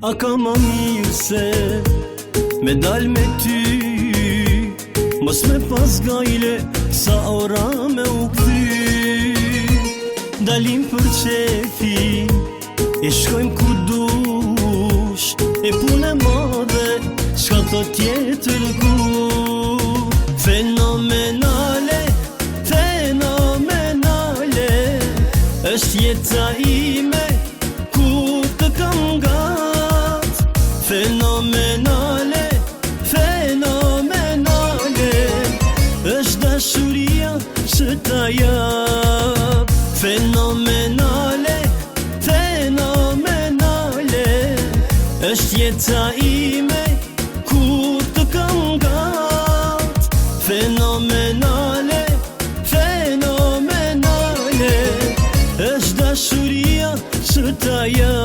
A ka ma mirë se me dal me ty, mos me pas gajle sa ora me u kthy. Dalim për qefi, e shkojmë ku dush, e punë e madhe, çka thot tjetër ku. Fenomenale, fenomenale, është jeta ime, kur të kam gat. Fenomenale, fenomenale, është dashuria që ta jap. Fenomenale, fenomenale, është jeta ime, kur të kam gat. Fenomenale, fenomenale, është dashuria që ta jap.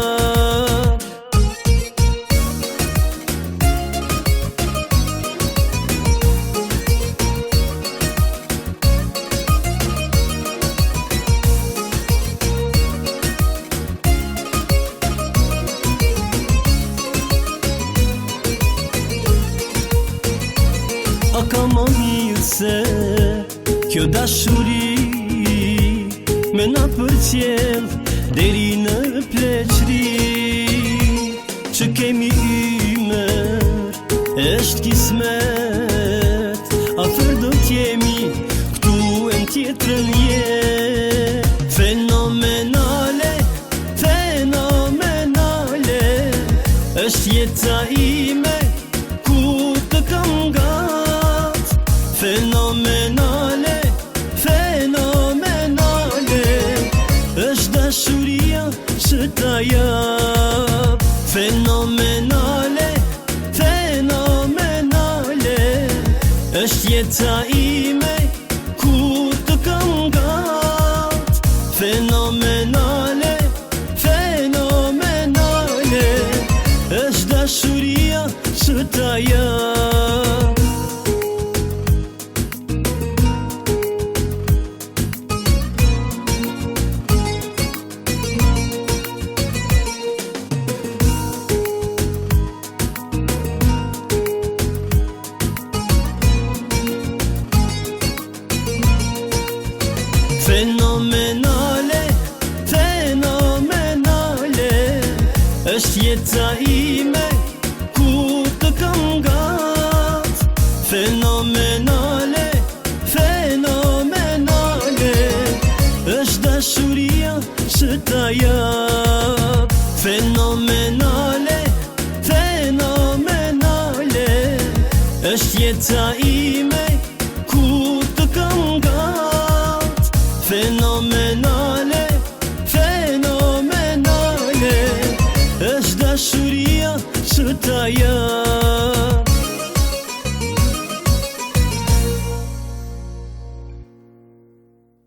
A ka ma mirë se kjo dashuri me na përcjell deri në pleqri. Që kemi ymer është kismet, afër do t'jemi këtu e në tjetrën jetë. Fenomenale, fenomenale, është jeta ime, kur të kam gat. Fenomenale, fenomenale, është dashuria që ta jap. Fenomenale, fenomenale, është jeta ime, kur të kam gat. Fenomenale, fenomenale, është dashuria që ta jap. Fenomenale, fenomenale, është jeta ime, kur të kam gat. Fenomenale, fenomenale, është dashuria që ta jap. Fenomenale, fenomenale, është jeta ime, kur të kam gat. Fenomenale, fenomenale, është dashuria që ta jap.